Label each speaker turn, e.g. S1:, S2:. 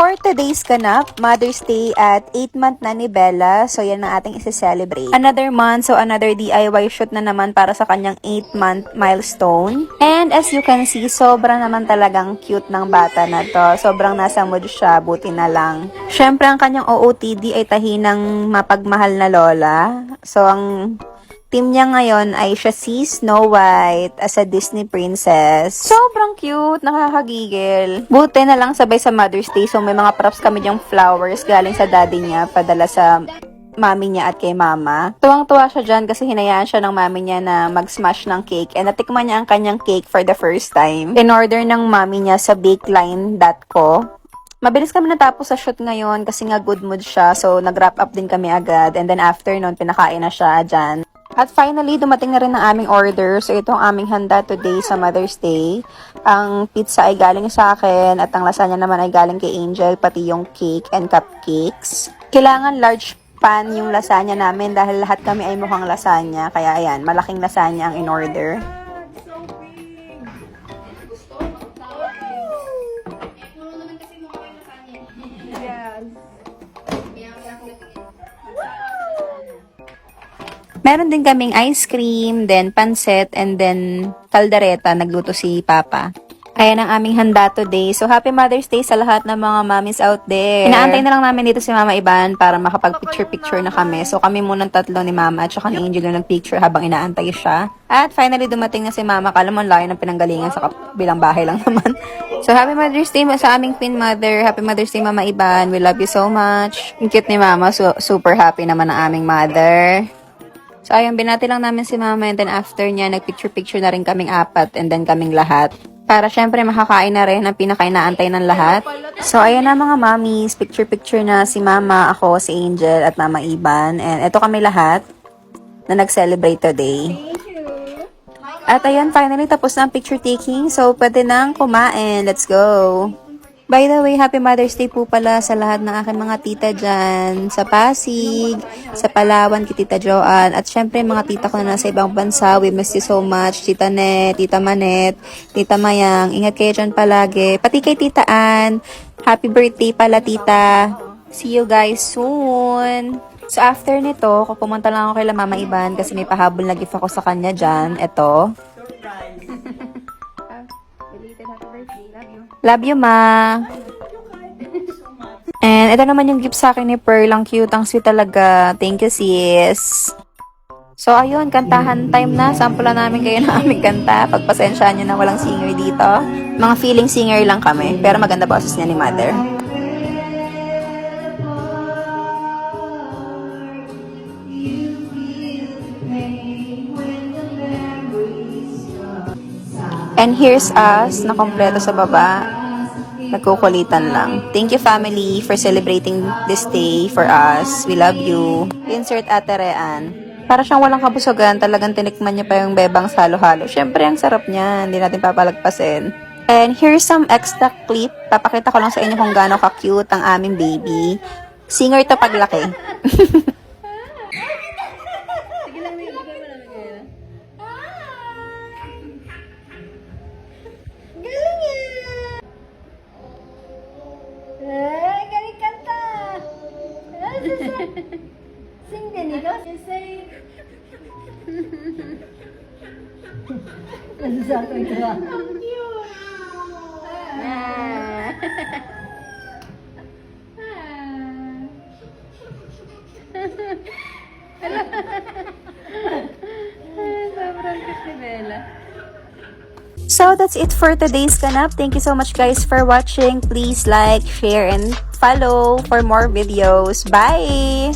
S1: For today's ganap, Mother's Day at 8th month na ni Bella. So, yan ang ating isi-celebrate. Another month, so another DIY shoot na naman para sa kanyang 8th month milestone. And as you can see, sobrang naman talagang cute ng bata na to. Sobrang nasa mood siya, buti na lang. Syempre, ang kanyang OOTD ay tahinang mapagmahal na lola. So, ang team niya ngayon ay siya si Snow White as a Disney princess. Sobrang cute, nakakagigil. Buti na lang sabay sa Mother's Day, so may mga props kami diyang flowers galing sa daddy niya, padala sa mami niya at kay mama. Tuwang-tuwa siya dyan kasi hinayaan siya ng mami niya na mag-smash ng cake and natikman niya ang kanyang cake for the first time. In order ng mami niya sa bakeline.co. Mabilis kami natapos sa shoot ngayon kasi nga good mood siya, so nag-wrap up din kami agad and then after nun, pinakain na siya dyan. At finally, dumating na rin ang aming order. So, ito ang aming handa today sa Mother's Day. Ang pizza ay galing sa akin at ang lasagna naman ay galing kay Angel, pati yung cake and cupcakes. Kailangan large pan yung lasagna namin dahil lahat kami ay mukhang lasagna. Kaya ayan, malaking lasagna ang in-order. Meron din kaming ice cream, then pancit, and then kaldereta. Nagluto si Papa. Ayan ang aming handa today. So, happy Mother's Day sa lahat ng mga mommies out there. Inaantay na lang namin dito si Mama Iban para makapag-picture-picture na kami. So, kami munang tatlo ni Mama at saka ni Angel yung nag-picture habang inaantay siya. At finally, dumating na si Mama. Kala mo layo ng pinanggalingan sa kabilang bahay lang naman. So, happy Mother's Day sa aming Queen Mother. Happy Mother's Day, Mama Iban. We love you so much. Ang cute ni Mama. So, super happy naman ang aming mother. So, ayun, binati lang namin si Mama and then after niya, nag-picture-picture na rin kaming apat and then kaming lahat. Para syempre makakain na rin ang pinakainaantay ng lahat. So, ayan na mga mommies, picture-picture na si Mama, ako, si Angel at Mama Iban. And ito kami lahat na nag-celebrate today. At ayan, finally tapos na ang picture taking. So, pwede nang kumain. Let's go! By the way, happy Mother's Day po pala sa lahat ng aking mga tita dyan, sa Pasig, sa Palawan, kay Tita Joanne, at syempre mga tita ko na nasa ibang bansa. We miss you so much, Tita Net, Tita Manet, Tita Mayang. Ingat kayo dyan palagi. Pati kay Tita Ann, happy birthday pala, Tita. See you guys soon. So after nito, pumunta lang ako kay Mama Iban kasi may pahabol na gift ako sa kanya dyan. Ito. Love you, Ma. And ito naman yung gift sa akin ni Pearl. Ang cute, ang sweet talaga. Thank you, sis. So, ayun, kantahan time na. Sampulan namin kayo ng aming kanta. Pagpasensyaan nyo na walang singer dito. Mga feeling singer lang kami. Pero maganda boses niya ni Mother. And here's us, na kompleto sa baba. Nagkukulitan lang. Thank you, family, for celebrating this day for us. We love you. Insert Ate Rean. Para siyang walang kabusugan, talagang tinikman niya pa yung bebang halo-halo. Syempre, ang sarap niya. Hindi natin papalagpasin. And here's some extra clip. Papakita ko lang sa inyo kung gaano ka-cute ang aming baby. Singer to paglaki.
S2: Sing din ito. Say. Nasasaktan ka. Ang cute. Sobrang cute ni Bella.
S1: So, that's it for today's ganap. Thank you so much guys for watching. Please like, share, and follow for more videos. Bye!